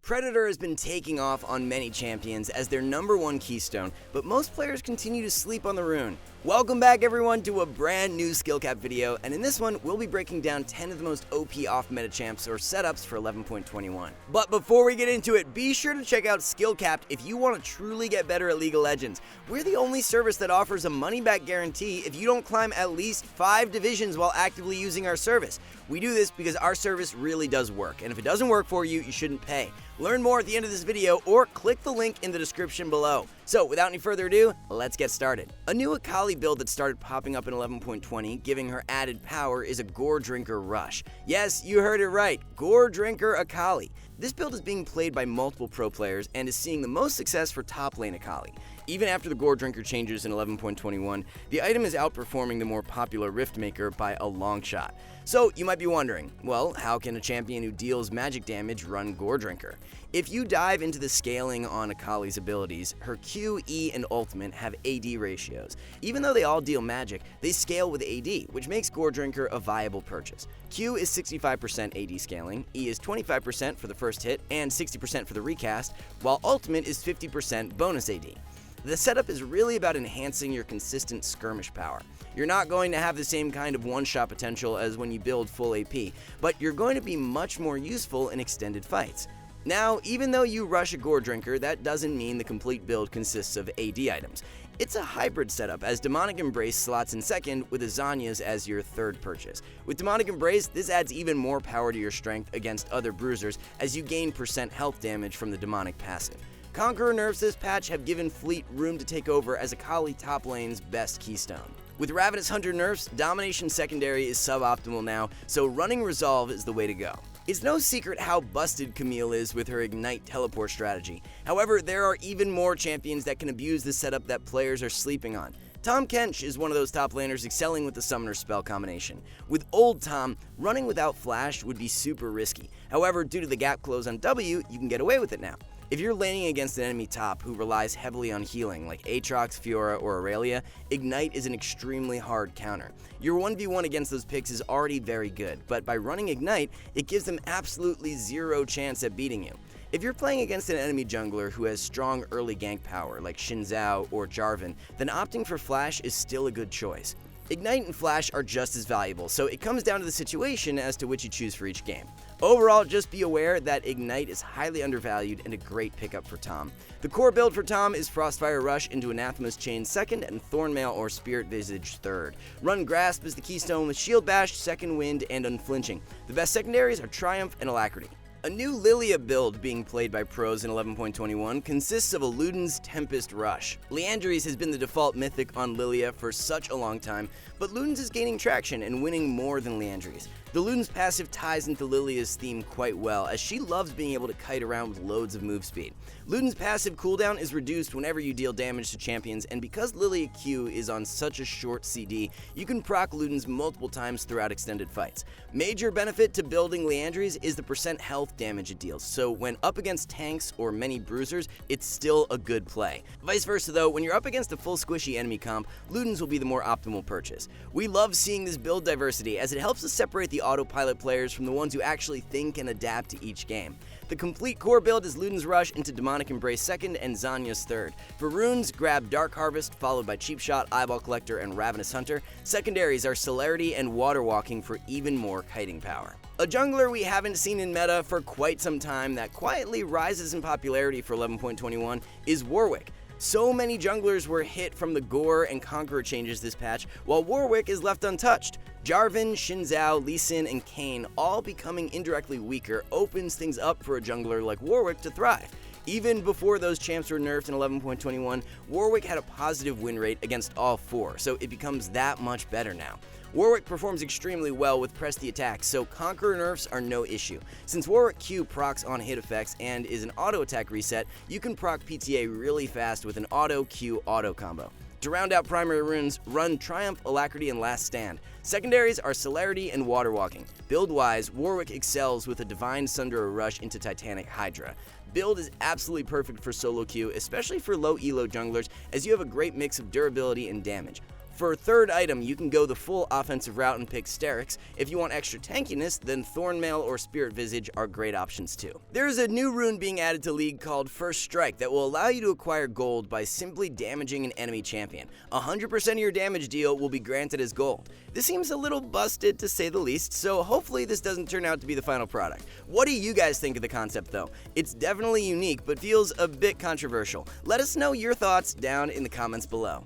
Predator has been taking off on many champions as their #1 keystone, but most players continue to sleep on the rune. Welcome back everyone to a brand new SkillCapped video, and in this one we'll be breaking down 10 of the most OP off-meta champs or setups for 11.21. But before we get into it, be sure to check out SkillCapped if you want to truly get better at League of Legends. We're the only service that offers a money-back guarantee if you don't climb at least 5 divisions while actively using our service. We do this because our service really does work, and if it doesn't work for you, you shouldn't pay. Learn more at the end of this video or click the link in the description below. So without any further ado, let's get started. A new Akali build that started popping up in 11.20, giving her added power, is a Gore Drinker Rush. Yes, you heard it right, Gore Drinker Akali. This build is being played by multiple pro players and is seeing the most success for top lane Akali. Even after the Gore Drinker changes in 11.21, the item is outperforming the more popular Riftmaker by a long shot. So you might be wondering, well, how can a champion who deals magic damage run Gore Drinker? If you dive into the scaling on Akali's abilities, her Q, E, and ultimate have AD ratios. Even though they all deal magic, they scale with AD, which makes Gore Drinker a viable purchase. Q is 65% AD scaling, E is 25% for the first hit, and 60% for the recast, while ultimate is 50% bonus AD. The setup is really about enhancing your consistent skirmish power. You're not going to have the same kind of one-shot potential as when you build full AP, but you're going to be much more useful in extended fights. Now, even though you rush a Gore Drinker, that doesn't mean the complete build consists of AD items. It's a hybrid setup, as Demonic Embrace slots in second with Xayah's as your third purchase. With Demonic Embrace, this adds even more power to your strength against other bruisers as you gain % health damage from the Demonic passive. Conqueror nerfs this patch have given Fleet room to take over as Akali top lane's best keystone. With Ravenous Hunter nerfs, Domination secondary is suboptimal now, so running Resolve is the way to go. It's no secret how busted Camille is with her Ignite teleport strategy. However, there are even more champions that can abuse this setup that players are sleeping on. Tahm Kench is one of those top laners excelling with the Summoner spell combination. With old Tahm, running without flash would be super risky. However, due to the gap close on W, you can get away with it now. If you're laning against an enemy top who relies heavily on healing, like Aatrox, Fiora, or Aurelia, Ignite is an extremely hard counter. Your 1v1 against those picks is already very good, but by running Ignite, it gives them absolutely zero chance at beating you. If you're playing against an enemy jungler who has strong early gank power, like Xayah or Jarvan, then opting for Flash is still a good choice. Ignite and Flash are just as valuable, so it comes down to the situation as to which you choose for each game. Overall, just be aware that Ignite is highly undervalued and a great pickup for Tahm. The core build for Tahm is Frostfire Rush into Anathema's Chain second and Thornmail or Spirit Visage third. Run Grasp as the keystone with Shield Bash, Second Wind, and Unflinching. The best secondaries are Triumph and Alacrity. A new Lillia build being played by pros in 11.21 consists of a Luden's Tempest Rush. Liandry's has been the default mythic on Lillia for such a long time, but Luden's is gaining traction and winning more than Liandry's. The Luden's passive ties into Lillia's theme quite well, as she loves being able to kite around with loads of move speed. Luden's passive cooldown is reduced whenever you deal damage to champions, and because Lillia Q is on such a short CD, you can proc Luden's multiple times throughout extended fights. Major benefit to building Liandry's is the % health damage it deals, so when up against tanks or many bruisers, it's still a good play. Vice versa though, when you're up against a full squishy enemy comp, Luden's will be the more optimal purchase. We love seeing this build diversity, as it helps us separate the autopilot players from the ones who actually think and adapt to each game. The complete core build is Luden's Rush into Demonic Embrace second and Xayah's third. For runes, grab Dark Harvest, followed by Cheap Shot, Eyeball Collector, and Ravenous Hunter. Secondaries are Celerity and Water Walking for even more kiting power. A jungler we haven't seen in meta for quite some time that quietly rises in popularity for 11.21 is Warwick. So many junglers were hit from the Gore and Conqueror changes this patch, while Warwick is left untouched. Jarvan, Xayah, Lee Sin, and Kayn all becoming indirectly weaker opens things up for a jungler like Warwick to thrive. Even before those champs were nerfed in 11.21, Warwick had a positive win rate against all 4, so it becomes that much better now. Warwick performs extremely well with press the attack, so Conqueror nerfs are no issue. Since Warwick Q procs on hit effects and is an auto attack reset, you can proc PTA really fast with an auto Q auto combo. To round out primary runes, run Triumph, Alacrity, and Last Stand. Secondaries are Celerity and Water Walking. Build-wise, Warwick excels with a Divine Sunderer Rush into Titanic Hydra. Build is absolutely perfect for solo queue, especially for low elo junglers, as you have a great mix of durability and damage. For third item, you can go the full offensive route and pick Sterix. If you want extra tankiness, then Thornmail or Spirit Visage are great options too. There is a new rune being added to League called First Strike that will allow you to acquire gold by simply damaging an enemy champion. 100% of your damage deal will be granted as gold. This seems a little busted to say the least, so hopefully this doesn't turn out to be the final product. What do you guys think of the concept though? It's definitely unique, but feels a bit controversial. Let us know your thoughts down in the comments below.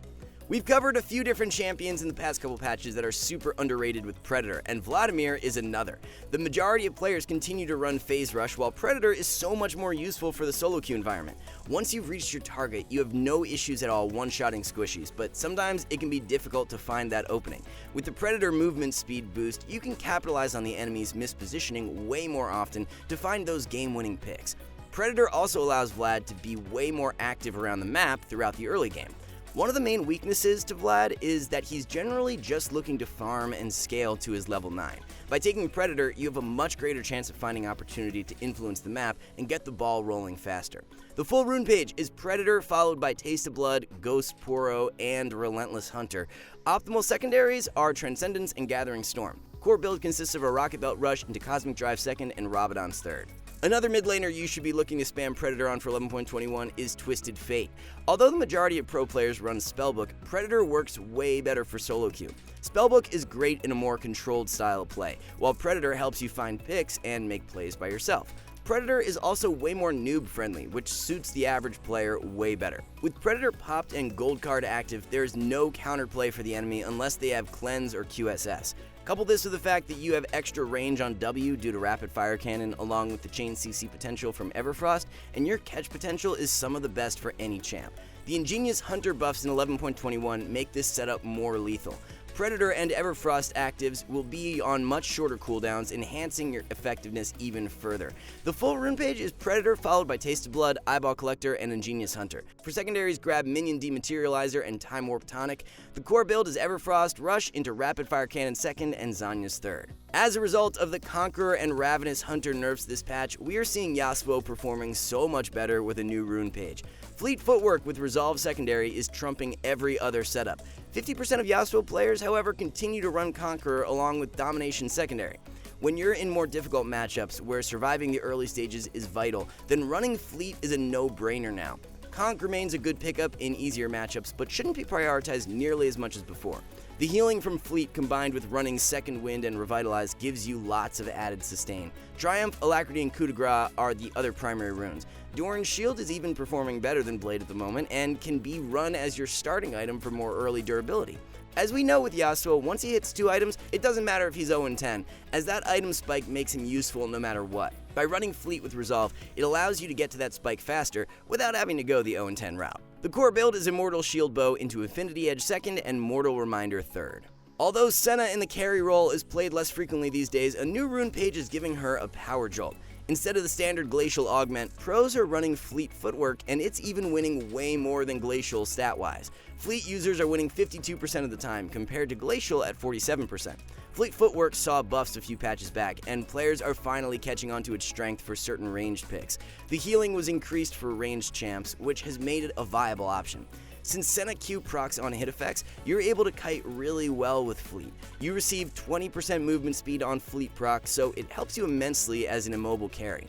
We've covered a few different champions in the past couple patches that are super underrated with Predator, and Vladimir is another. The majority of players continue to run Phase Rush, while Predator is so much more useful for the solo queue environment. Once you've reached your target, you have no issues at all one-shotting squishies, but sometimes it can be difficult to find that opening. With the Predator movement speed boost, you can capitalize on the enemy's mispositioning way more often to find those game-winning picks. Predator also allows Vlad to be way more active around the map throughout the early game. One of the main weaknesses to Vlad is that he's generally just looking to farm and scale to his level 9. By taking Predator, you have a much greater chance of finding opportunity to influence the map and get the ball rolling faster. The full rune page is Predator followed by Taste of Blood, Ghost Poro, and Relentless Hunter. Optimal secondaries are Transcendence and Gathering Storm. Core build consists of a Rocket Belt Rush into Cosmic Drive 2nd and Rabadon's 3rd. Another mid laner you should be looking to spam Predator on for 11.21 is Twisted Fate. Although the majority of pro players run Spellbook, Predator works way better for solo queue. Spellbook is great in a more controlled style of play, while Predator helps you find picks and make plays by yourself. Predator is also way more noob friendly, which suits the average player way better. With Predator popped and gold card active, there is no counterplay for the enemy unless they have Cleanse or QSS. Couple this with the fact that you have extra range on W due to Rapid Fire Cannon along with the Chain CC potential from Everfrost, and your catch potential is some of the best for any champ. The ingenious Hunter buffs in 11.21 make this setup more lethal. Predator and Everfrost actives will be on much shorter cooldowns, enhancing your effectiveness even further. The full rune page is Predator followed by Taste of Blood, Eyeball Collector, and Ingenious Hunter. For secondaries, grab Minion Dematerializer and Time Warp Tonic. The core build is Everfrost, Rush into Rapid Fire Cannon 2nd and Xayah's 3rd. As a result of the Conqueror and Ravenous Hunter nerfs this patch, we are seeing Yasuo performing so much better with a new rune page. Fleet Footwork with Resolve Secondary is trumping every other setup. 50% of Yasuo players, however, continue to run Conqueror along with Domination Secondary. When you're in more difficult matchups where surviving the early stages is vital, then running Fleet is a no-brainer now. Conk remains a good pickup in easier matchups, but shouldn't be prioritized nearly as much as before. The healing from Fleet combined with running Second Wind and Revitalize gives you lots of added sustain. Triumph, Alacrity, and Coup de Grace are the other primary runes. Doran's Shield is even performing better than Blade at the moment and can be run as your starting item for more early durability. As we know with Yasuo, once he hits 2 items, it doesn't matter if he's 0-10, as that item spike makes him useful no matter what. By running Fleet with Resolve, it allows you to get to that spike faster without having to go the 0-10 route. The core build is Immortal Shield Bow into Affinity Edge 2nd and Mortal Reminder 3rd. Although Senna in the carry role is played less frequently these days, a new rune page is giving her a power jolt. Instead of the standard Glacial Augment, pros are running Fleet Footwork, and it's even winning way more than Glacial stat-wise. Fleet users are winning 52% of the time, compared to Glacial at 47%. Fleet Footwork saw buffs a few patches back, and players are finally catching on to its strength for certain ranged picks. The healing was increased for ranged champs, which has made it a viable option. Since Senna Q procs on hit effects, you're able to kite really well with Fleet. You receive 20% movement speed on Fleet proc, so it helps you immensely as an immobile carry.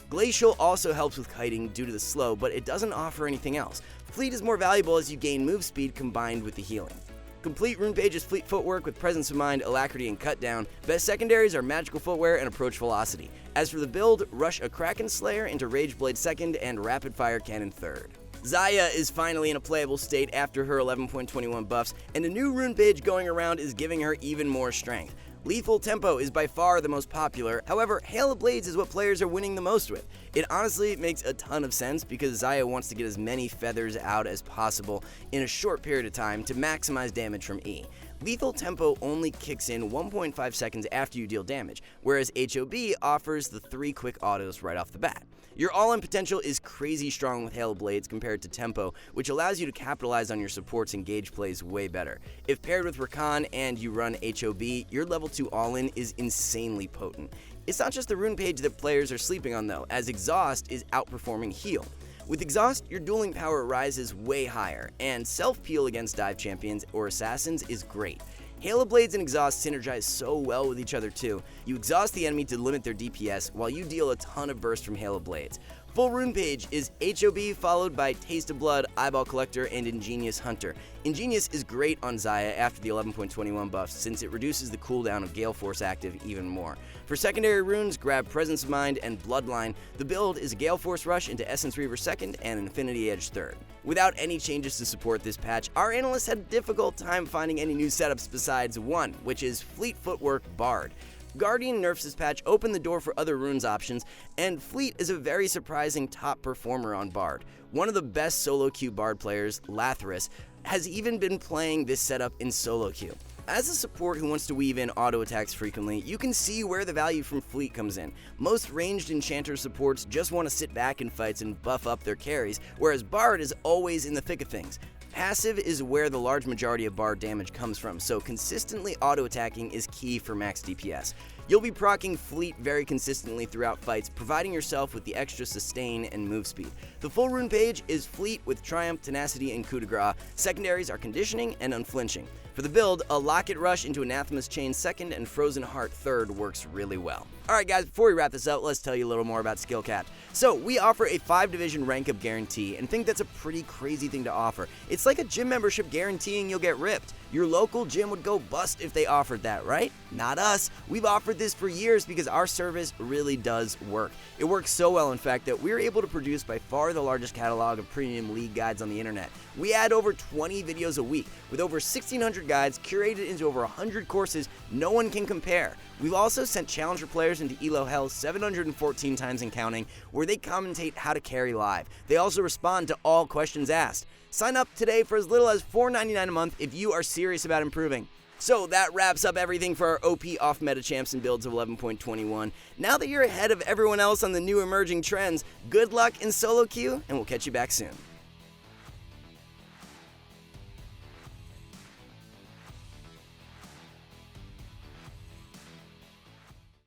Glacial also helps with kiting due to the slow, but it doesn't offer anything else. Fleet is more valuable as you gain move speed combined with the healing. Complete rune page is Fleet Footwork with Presence of Mind, Alacrity, and Cut Down. Best secondaries are Magical Footwear and Approach Velocity. As for the build, rush a Kraken Slayer into Rage Blade 2nd and Rapid Fire Cannon 3rd. Xayah is finally in a playable state after her 11.21 buffs, and a new rune page going around is giving her even more strength. Lethal Tempo is by far the most popular, however, Hail of Blades is what players are winning the most with. It honestly makes a ton of sense because Xayah wants to get as many feathers out as possible in a short period of time to maximize damage from E. Lethal Tempo only kicks in 1.5 seconds after you deal damage, whereas HOB offers the 3 quick autos right off the bat. Your all-in potential is crazy strong with Hail of Blades compared to Tempo, which allows you to capitalize on your support's engage plays way better. If paired with Rakan and you run HOB, your level 2 all-in is insanely potent. It's not just the rune page that players are sleeping on though, as Exhaust is outperforming Heal. With Exhaust, your dueling power rises way higher, and self-peel against dive champions or assassins is great. Halo Blades and Exhaust synergize so well with each other too. You exhaust the enemy to limit their DPS while you deal a ton of burst from Halo Blades. Full rune page is HOB followed by Taste of Blood, Eyeball Collector, and Ingenious Hunter. Ingenious is great on Xayah after the 11.21 buff since it reduces the cooldown of Gale Force active even more. For secondary runes, grab Presence of Mind and Bloodline. The build is a Gale Force Rush into Essence Reaver 2nd and Infinity Edge 3rd. Without any changes to support this patch, our analysts had a difficult time finding any new setups besides one, which is Fleet Footwork Bard. Guardian nerfs this patch opened the door for other runes options, and Fleet is a very surprising top performer on Bard. One of the best solo queue Bard players, Lathris, has even been playing this setup in solo queue. As a support who wants to weave in auto attacks frequently, you can see where the value from Fleet comes in. Most ranged enchanter supports just want to sit back in fights and buff up their carries, whereas Bard is always in the thick of things. Passive is where the large majority of Bard damage comes from, so consistently auto-attacking is key for max DPS. You'll be proccing Fleet very consistently throughout fights, providing yourself with the extra sustain and move speed. The full rune page is Fleet with Triumph, Tenacity, and Coup de Grace. Secondaries are Conditioning and Unflinching. For the build, a Locket Rush into Anathema's Chain 2nd and Frozen Heart 3rd works really well. Alright guys, before we wrap this up, let's tell you a little more about SkillCapped. So, we offer a 5-division rank up guarantee, and think that's a pretty crazy thing to offer. It's like a gym membership guaranteeing you'll get ripped. Your local gym would go bust if they offered that, right? Not us. We've offered this for years because our service really does work. It works so well, in fact, that we're able to produce by far the largest catalog of premium league guides on the internet. We add over 20 videos a week, with over 1,600 guides curated into over 100 courses no one can compare. We've also sent challenger players into ELO Hell 714 times and counting, where they commentate how to carry live. They also respond to all questions asked. Sign up today for as little as $4.99 a month if you are serious about improving. So that wraps up everything for our OP off-meta champs and builds of 11.21. Now that you're ahead of everyone else on the new emerging trends, good luck in solo queue, and we'll catch you back soon.